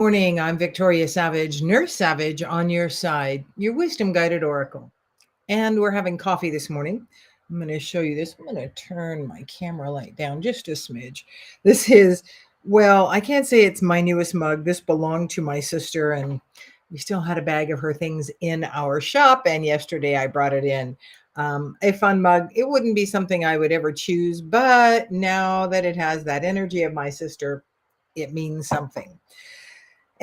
Morning, I'm Victoria Savage, Nurse Savage on your side, your wisdom guided oracle. And we're having coffee this morning. I'm going to show you this. I'm going to turn my camera light down just a smidge. This is, well, I can't say it's my newest mug. This belonged to my sister, and we still had a bag of her things in our shop. And yesterday I brought it in. A fun mug. It wouldn't be something I would ever choose, but now that it has that energy of my sister, it means something.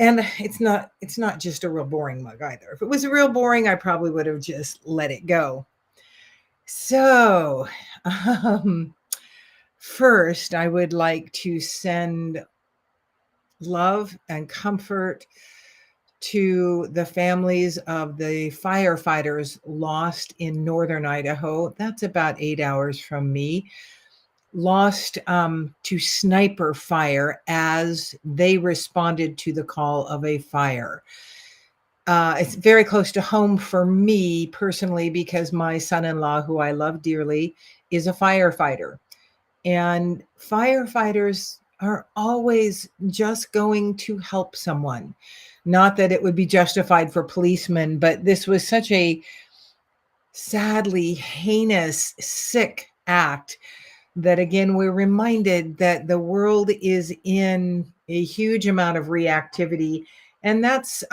And it's not just a real boring mug either. If it was real boring, I probably would have just let it go. So, first, I would like to send love and comfort to the families of the firefighters lost in northern Idaho. That's about 8 hours from me. Lost to sniper fire as they responded to the call of a fire. It's very close to home for me personally because my son-in-law, who I love dearly, is a firefighter. And firefighters are always just going to help someone. Not that it would be justified for policemen, but this was such a sadly heinous, sick act that, again, we're reminded that the world is in a huge amount of reactivity. And that's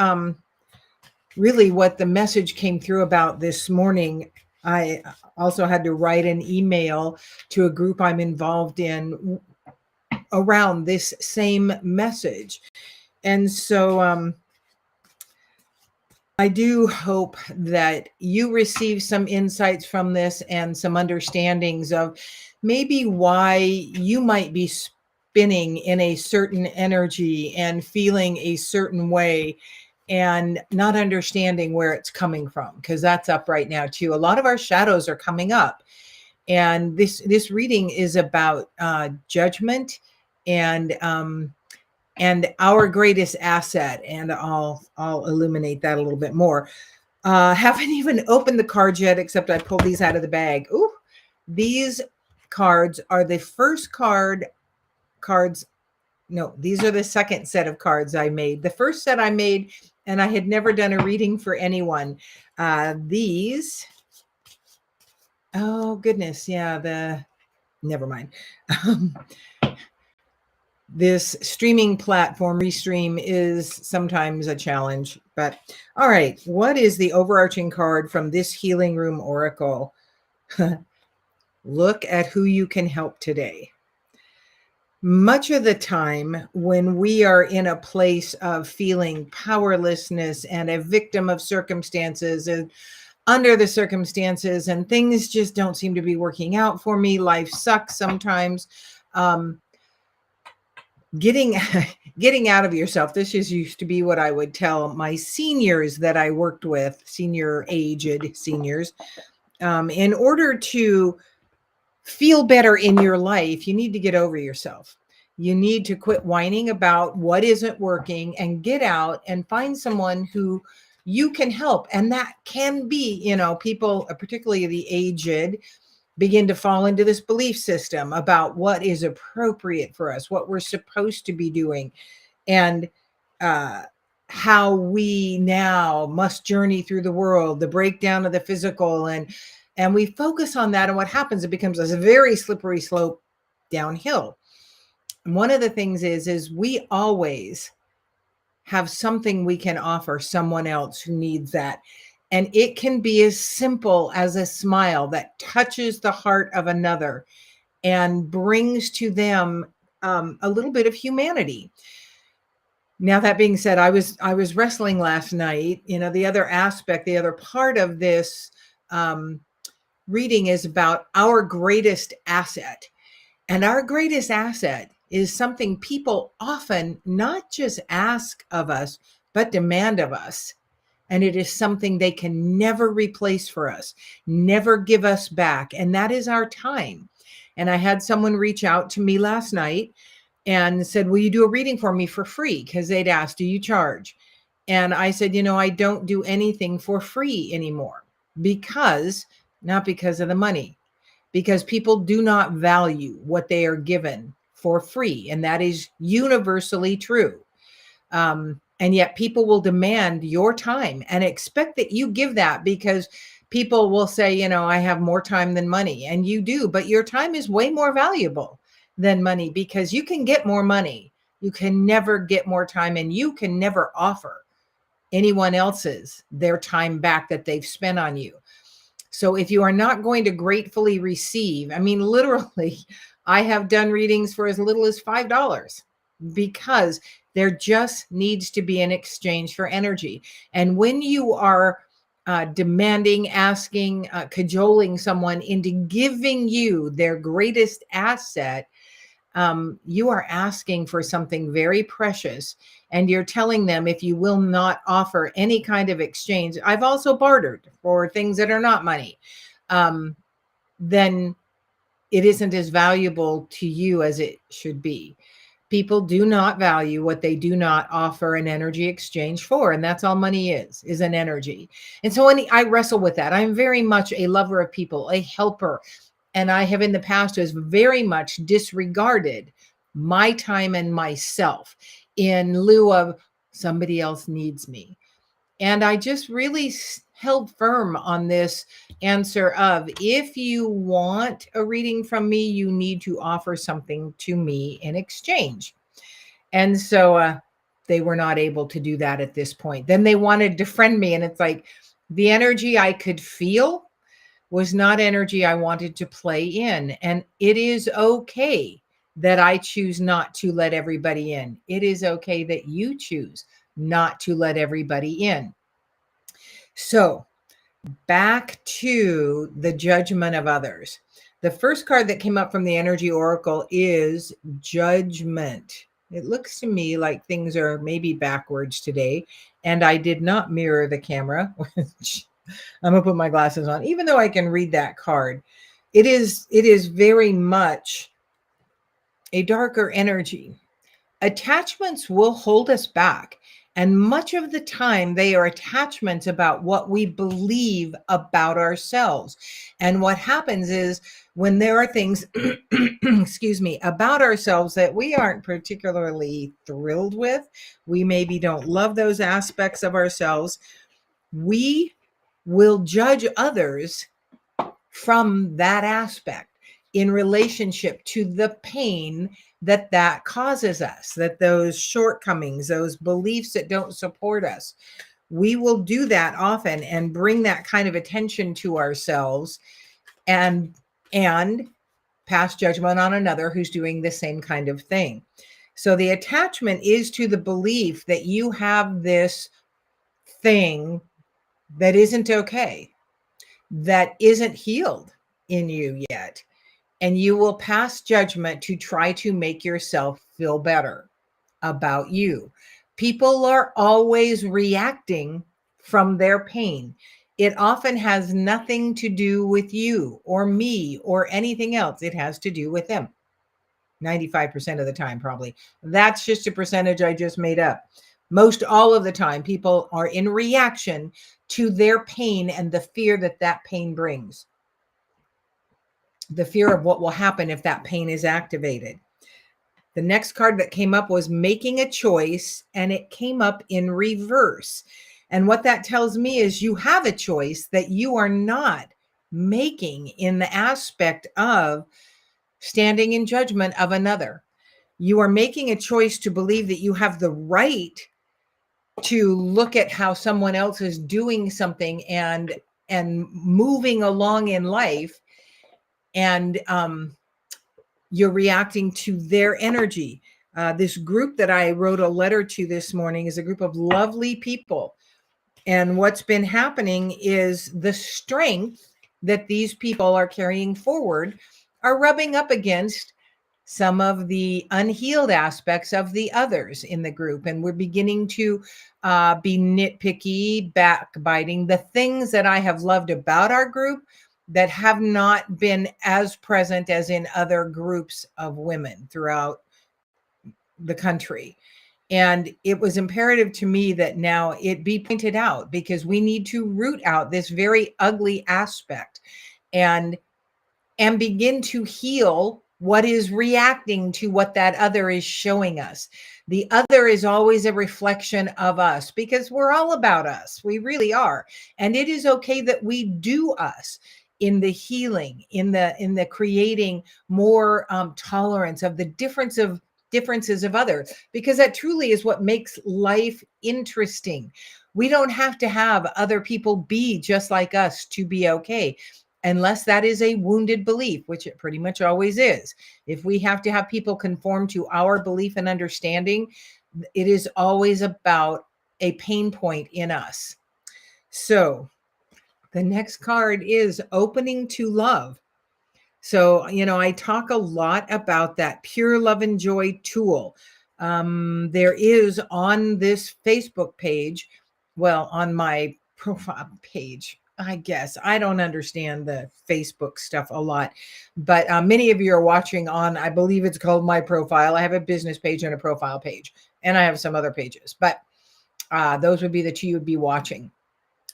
really what the message came through about this morning. I also had to write an email to a group I'm involved in around this same message. And so I do hope that you receive some insights from this and some understandings of maybe why you might be spinning in a certain energy and feeling a certain way and not understanding where it's coming from, because that's up right now too. A lot of our shadows are coming up, and this reading is about judgment and our greatest asset. And I'll illuminate that a little bit more. Haven't even opened the cards yet, except I pulled these out of the bag. Ooh, these cards are the first cards. No, these are the second set of cards I made. The first set I made, and I had never done a reading for anyone. These, oh goodness, yeah, never mind. This streaming platform, Restream, is sometimes a challenge. But all right, what is the overarching card from this Healing Room Oracle? Look at who you can help today. Much of the time when we are in a place of feeling powerlessness and a victim of circumstances and under the circumstances, and things just don't seem to be working out for me, life sucks sometimes, getting out of yourself. This used to be what I would tell my seniors that I worked with, aged seniors. In order to feel better in your life, you need to get over yourself. You need to quit whining about what isn't working and get out and find someone who you can help. And that can be, people, particularly the aged, begin to fall into this belief system about what is appropriate for us, what we're supposed to be doing, and how we now must journey through the world, the breakdown of the physical, and we focus on that. And what happens, it becomes a very slippery slope downhill. And one of the things is we always have something we can offer someone else who needs that. And it can be as simple as a smile that touches the heart of another and brings to them a little bit of humanity. Now, that being said, I was wrestling last night. The other aspect, the other part of this reading is about our greatest asset. And our greatest asset is something people often not just ask of us, but demand of us. And it is something they can never replace for us, never give us back. And that is our time. And I had someone reach out to me last night and said, will you do a reading for me for free? Because they'd asked, do you charge? And I said, I don't do anything for free anymore, not because of the money, because people do not value what they are given for free. And that is universally true. And yet people will demand your time and expect that you give that, because people will say, I have more time than money. And you do, but your time is way more valuable than money, because you can get more money. You can never get more time, and you can never offer anyone else's their time back that they've spent on you. So if you are not going to gratefully receive, I mean, literally, I have done readings for as little as $5, because there just needs to be an exchange for energy. And when you are demanding, asking, cajoling someone into giving you their greatest asset, you are asking for something very precious, and you're telling them, if you will not offer any kind of exchange, I've also bartered for things that are not money, then it isn't as valuable to you as it should be. People do not value what they do not offer an energy exchange for. And that's all money is an energy. And so I wrestle with that. I'm very much a lover of people, a helper. And I have in the past has very much disregarded my time and myself in lieu of somebody else needs me. And I just really held firm on this answer of, if you want a reading from me, you need to offer something to me in exchange. And so they were not able to do that at this point. Then they wanted to friend me. And it's like, the energy I could feel was not energy I wanted to play in. And it is okay that I choose not to let everybody in. It is okay that you choose not to let everybody in. So back to the judgment of others. The first card that came up from the Energy Oracle is Judgment. It looks to me like things are maybe backwards today, and I did not mirror the camera, which I'm gonna put my glasses on, even though I can read that card. It is very much a darker energy. Attachments will hold us back. And much of the time, they are attachments about what we believe about ourselves. And what happens is, when there are things, excuse me, about ourselves that we aren't particularly thrilled with, we maybe don't love those aspects of ourselves, we will judge others from that aspect in relationship to the pain that causes us, that those shortcomings, those beliefs that don't support us. We will do that often and bring that kind of attention to ourselves and pass judgment on another who's doing the same kind of thing. So the attachment is to the belief that you have this thing that isn't okay, that isn't healed in you yet. And you will pass judgment to try to make yourself feel better about you. People are always reacting from their pain. It often has nothing to do with you or me or anything else. It has to do with them. 95% of the time, probably. That's just a percentage I just made up. Most all of the time, people are in reaction to their pain and the fear that pain brings. The fear of what will happen if that pain is activated. The next card that came up was making a choice, and it came up in reverse. And what that tells me is you have a choice that you are not making in the aspect of standing in judgment of another. You are making a choice to believe that you have the right to look at how someone else is doing something and moving along in life, and you're reacting to their energy. This group that I wrote a letter to this morning is a group of lovely people. And what's been happening is the strength that these people are carrying forward are rubbing up against some of the unhealed aspects of the others in the group. And we're beginning to be nitpicky, backbiting, the things that I have loved about our group that have not been as present as in other groups of women throughout the country. And it was imperative to me that now it be pointed out, because we need to root out this very ugly aspect and begin to heal what is reacting to what that other is showing us. The other is always a reflection of us because we're all about us. We really are. And it is okay that we do us in the healing, in the creating more tolerance of the differences of others, because that truly is what makes life interesting. We don't have to have other people be just like us to be okay, unless that is a wounded belief, which it pretty much always is. If we have to have people conform to our belief and understanding, it is always about a pain point in us. So the next card is opening to love. So, I talk a lot about that pure love and joy tool. There is on this Facebook page, well, on my profile page, I guess. I don't understand the Facebook stuff a lot, but many of you are watching on, I believe it's called my profile. I have a business page and a profile page, and I have some other pages, but those would be the two you would be watching.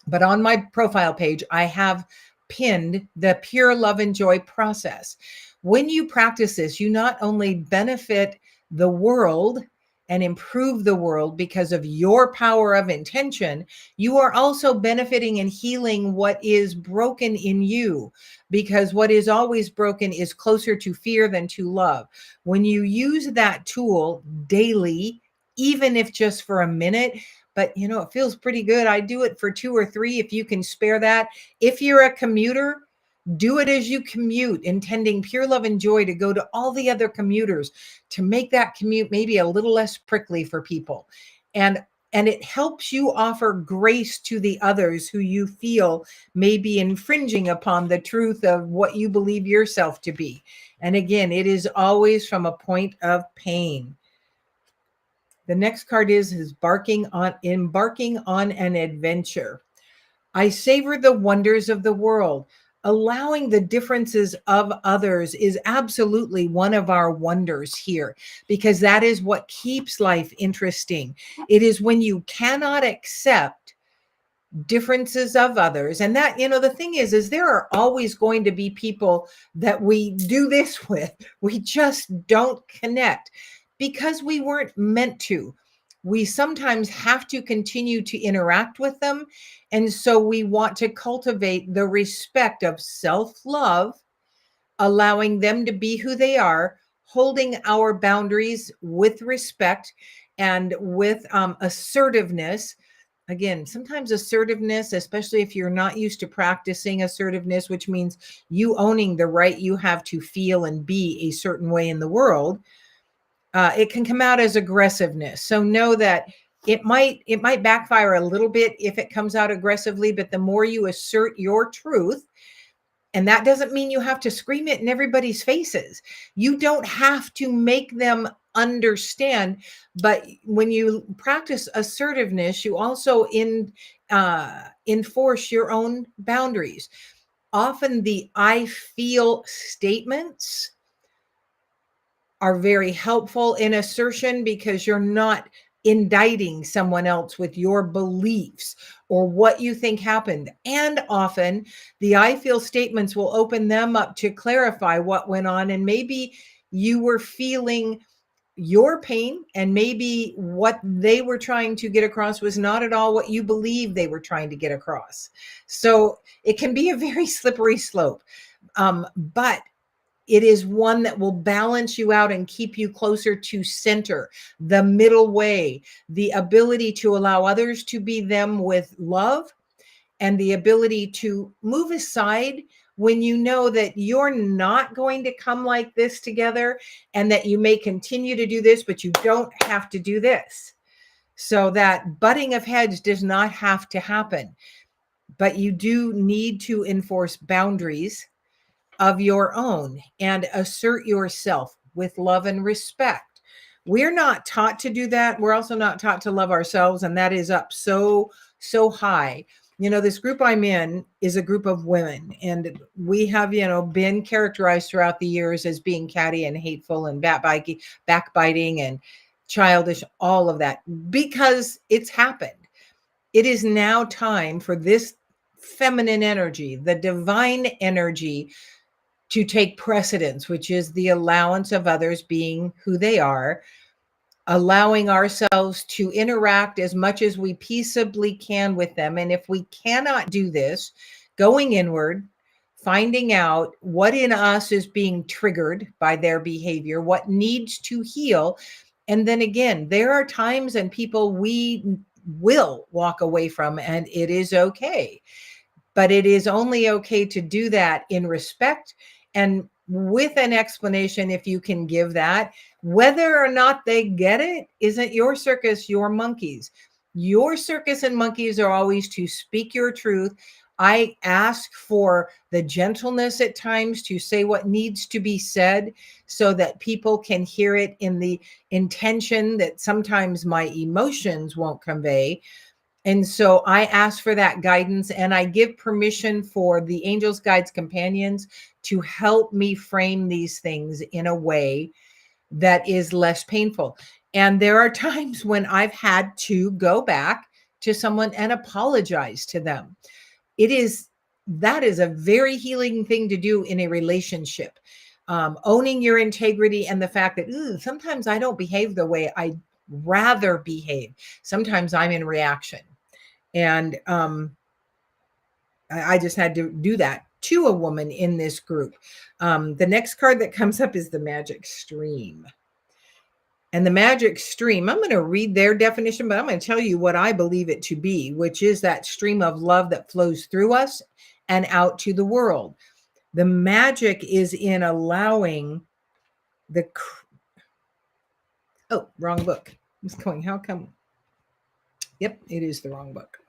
But on my profile page, I have pinned the pure love and joy process. When you practice this, you not only benefit the world and improve the world because of your power of intention, you are also benefiting and healing what is broken in you, because what is always broken is closer to fear than to love. When you use that tool daily, even if just for a minute, but it feels pretty good. I do it for 2 or 3 if you can spare that. If you're a commuter, do it as you commute, intending pure love and joy to go to all the other commuters, to make that commute maybe a little less prickly for people. And it helps you offer grace to the others who you feel may be infringing upon the truth of what you believe yourself to be. And again, it is always from a point of pain. The next card is embarking on an adventure. I savor the wonders of the world. Allowing the differences of others is absolutely one of our wonders here, because that is what keeps life interesting. It is when you cannot accept differences of others, and that, the thing is there are always going to be people that we do this with. We just don't connect because we weren't meant to. We sometimes have to continue to interact with them, and so we want to cultivate the respect of self-love, allowing them to be who they are, holding our boundaries with respect and with assertiveness. Again, sometimes assertiveness, especially if you're not used to practicing assertiveness, which means you owning the right you have to feel and be a certain way in the world, it can come out as aggressiveness. So know that it might backfire a little bit if it comes out aggressively, but the more you assert your truth, and that doesn't mean you have to scream it in everybody's faces. You don't have to make them understand. But when you practice assertiveness, you also enforce your own boundaries. Often the I feel statements are very helpful in assertion, because you're not indicting someone else with your beliefs or what you think happened. And often the I feel statements will open them up to clarify what went on. And maybe you were feeling your pain, and maybe what they were trying to get across was not at all what you believe they were trying to get across. So it can be a very slippery slope. But it is one that will balance you out and keep you closer to center, the middle way, the ability to allow others to be them with love, and the ability to move aside when you know that you're not going to come like this together, and that you may continue to do this, but you don't have to do this. So that butting of heads does not have to happen, but you do need to enforce boundaries of your own and assert yourself with love and respect. We're not taught to do that. We're also not taught to love ourselves, and that is up so high. This group I'm in is a group of women, and we have, been characterized throughout the years as being catty and hateful and backbiting and childish, all of that, because it's happened. It is now time for this feminine energy, the divine energy, to take precedence, which is the allowance of others being who they are, allowing ourselves to interact as much as we peaceably can with them. And if we cannot do this, going inward, finding out what in us is being triggered by their behavior, what needs to heal. And then again, there are times and people we will walk away from, and it is okay. But it is only okay to do that in respect and with an explanation, if you can give that. Whether or not they get it isn't your circus, your monkeys. Your circus and monkeys are always to speak your truth. I ask for the gentleness at times to say what needs to be said so that people can hear it in the intention that sometimes my emotions won't convey. And so I ask for that guidance, and I give permission for the angels, guides, companions to help me frame these things in a way that is less painful. And there are times when I've had to go back to someone and apologize to them. That is a very healing thing to do in a relationship. Owning your integrity and the fact that sometimes I don't behave the way I'd rather behave. Sometimes I'm in reaction. And I just had to do that to a woman in this group. The next card that comes up is the magic stream. And the magic stream, I'm going to read their definition, but I'm going to tell you what I believe it to be, which is that stream of love that flows through us and out to the world. The magic is in allowing wrong book. How come? Yep, it is the wrong book.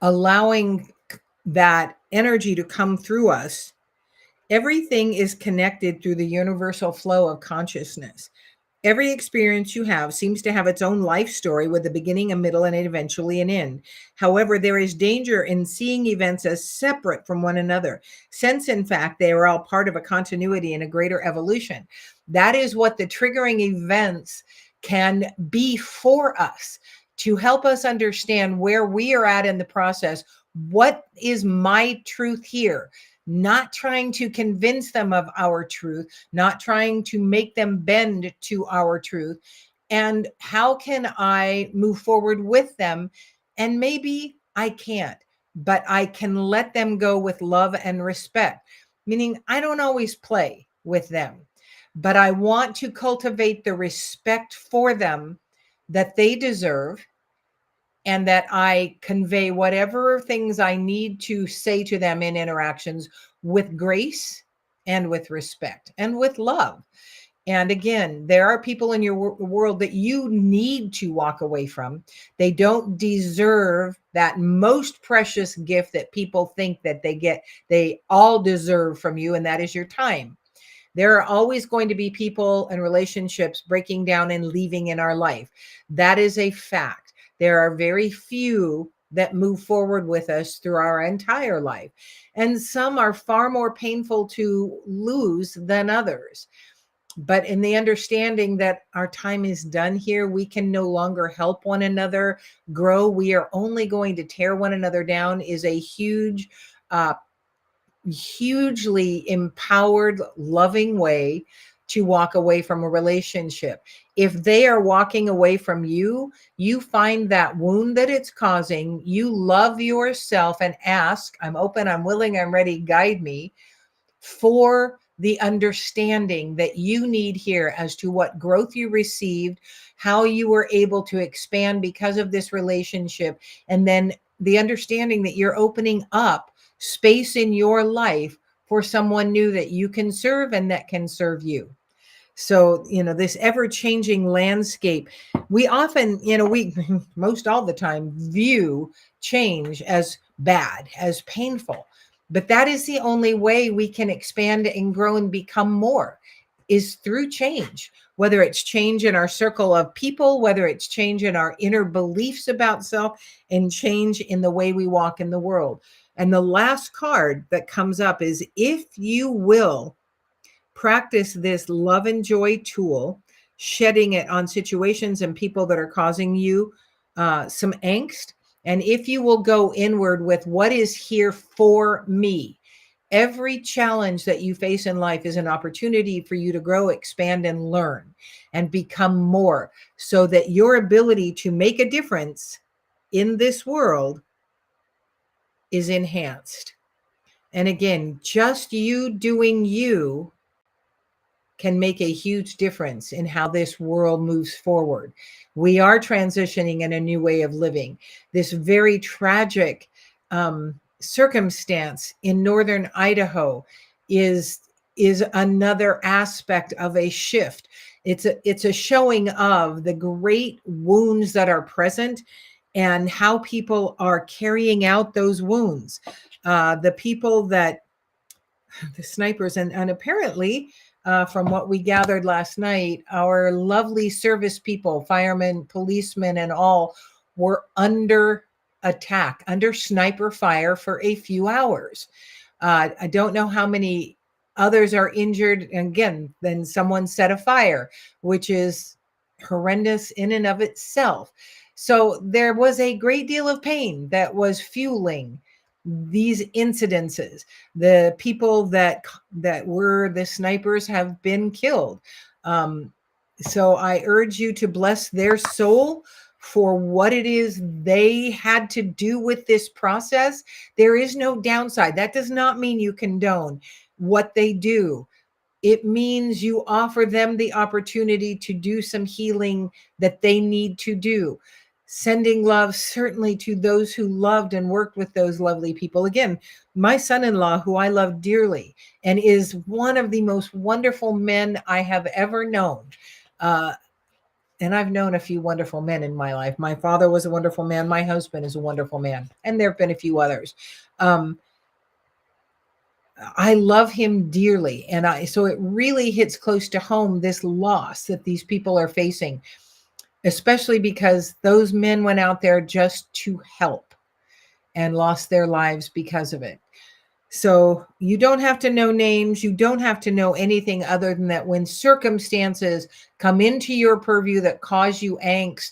Allowing that energy to come through us. Everything is connected through the universal flow of consciousness. Every experience you have seems to have its own life story with a beginning, a middle, and eventually an end. However, there is danger in seeing events as separate from one another, since in fact they are all part of a continuity and a greater evolution. That is what the triggering events can be for us, to help us understand where we are at in the process. What is my truth here? Not trying to convince them of our truth, not trying to make them bend to our truth. And how can I move forward with them? And maybe I can't, but I can let them go with love and respect, meaning I don't always play with them, but I want to cultivate the respect for them that they deserve, and that I convey whatever things I need to say to them in interactions with grace and with respect and with love. And again, there are people in your world that you need to walk away from. They don't deserve that most precious gift that people think that they all deserve from you, and that is your time. There are always going to be people and relationships breaking down and leaving in our life. That is a fact. There are very few that move forward with us through our entire life. And some are far more painful to lose than others. But in the understanding that our time is done here, we can no longer help one another grow. We are only going to tear one another down is a hugely empowered, loving way to walk away from a relationship. If they are walking away from you, you find that wound that it's causing, you love yourself and ask, I'm open, I'm willing, I'm ready, guide me, for the understanding that you need here as to what growth you received, how you were able to expand because of this relationship, and then the understanding that you're opening up space in your life for someone new that you can serve and that can serve you. So, this ever-changing landscape, we often, we most all the time view change as bad, as painful. But that is the only way we can expand and grow and become more, is through change, whether it's change in our circle of people, whether it's change in our inner beliefs about self, and change in the way we walk in the world. And the last card that comes up is, if you will practice this love and joy tool, shedding it on situations and people that are causing you some angst. And if you will go inward with what is here for me, every challenge that you face in life is an opportunity for you to grow, expand, and learn. and become more, so that your ability to make a difference in this world is enhanced. And again, just you doing you can make a huge difference in how this world moves forward. We are transitioning in a new way of living. This very tragic circumstance in northern Idaho is another aspect of a shift. It's a showing of the great wounds that are present and how people are carrying out those wounds. The people that the snipers and apparently from what we gathered last night, our lovely service people, firemen, policemen, and all were under attack, under sniper fire for a few hours. I don't know how many others are injured. And again, then someone set a fire, which is horrendous in and of itself. So there was a great deal of pain that was fueling these incidences. The people that were the snipers have been killed. So I urge you to bless their soul for what it is they had to do with this process. There is no downside. That does not mean you condone what they do. It means you offer them the opportunity to do some healing that they need to do. Sending love certainly to those who loved and worked with those lovely people. Again, my son-in-law, who I love dearly and is one of the most wonderful men I have ever known. And I've known a few wonderful men in my life. My father was a wonderful man. My husband is a wonderful man. And there have been a few others. I love him dearly. And so it really hits close to home, this loss that these people are facing, especially because those men went out there just to help and lost their lives because of it. So you don't have to know names. You don't have to know anything other than that when circumstances come into your purview that cause you angst,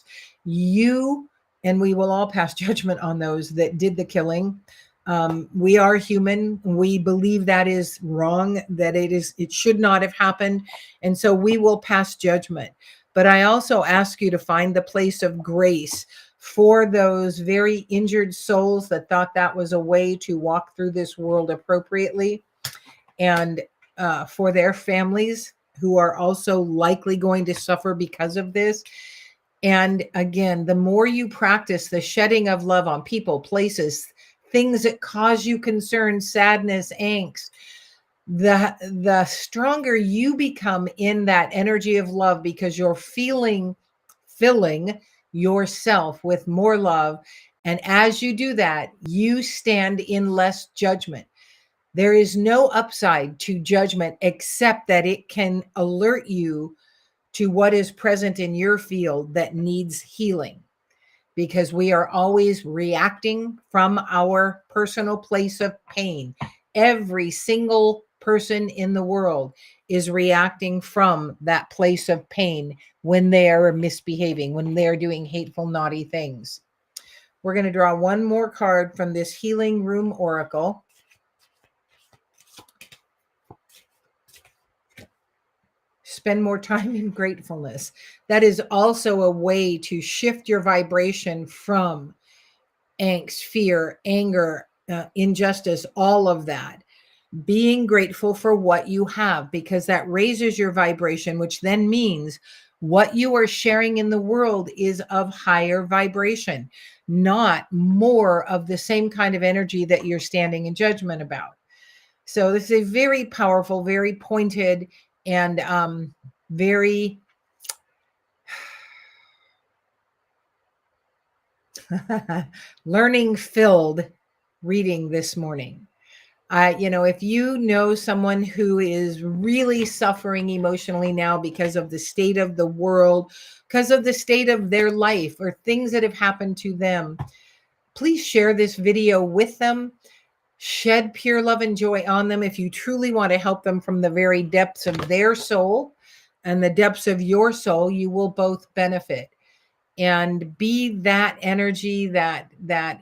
and we will all pass judgment on those that did the killing. We are human. We believe that is wrong, that it should not have happened. And so we will pass judgment. But I also ask you to find the place of grace for those very injured souls that thought that was a way to walk through this world appropriately, and for their families who are also likely going to suffer because of this. And again, the more you practice the shedding of love on people, places, things that cause you concern, sadness, angst, the stronger you become in that energy of love, because you're filling yourself with more love. And as you do that, you stand in less judgment. There is no upside to judgment except that it can alert you to what is present in your field that needs healing, because we are always reacting from our personal place of pain. Every single person in the world is reacting from that place of pain when they are misbehaving, when they're doing hateful, naughty things. We're going to draw one more card from this Healing Room Oracle. Spend more time in gratefulness. That is also a way to shift your vibration from angst, fear, anger, injustice, all of that. Being grateful for what you have, because that raises your vibration, which then means what you are sharing in the world is of higher vibration, not more of the same kind of energy that you're standing in judgment about. So this is a very powerful, very pointed, and very learning filled reading this morning. If you know someone who is really suffering emotionally now because of the state of the world, because of the state of their life, or things that have happened to them, please share this video with them. Shed pure love and joy on them. If you truly want to help them from the very depths of their soul and the depths of your soul, you will both benefit. And be that energy, that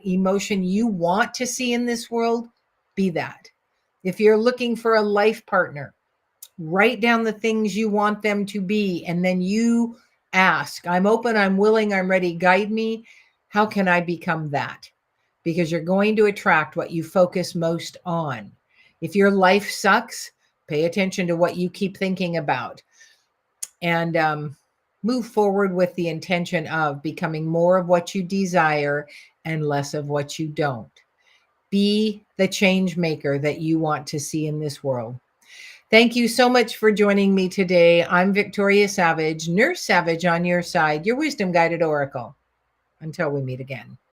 emotion you want to see in this world, be that. If you're looking for a life partner, Write down the things you want them to be, and then you ask, I'm open, I'm willing, I'm ready, guide me. How can I become that? Because you're going to attract what you focus most on. If your life sucks, pay attention to what you keep thinking about, and move forward with the intention of becoming more of what you desire and less of what you don't. Be the change maker that you want to see in this world. Thank you so much for joining me today. I'm Victoria Savage, Nurse Savage on your side, your wisdom guided oracle. Until we meet again.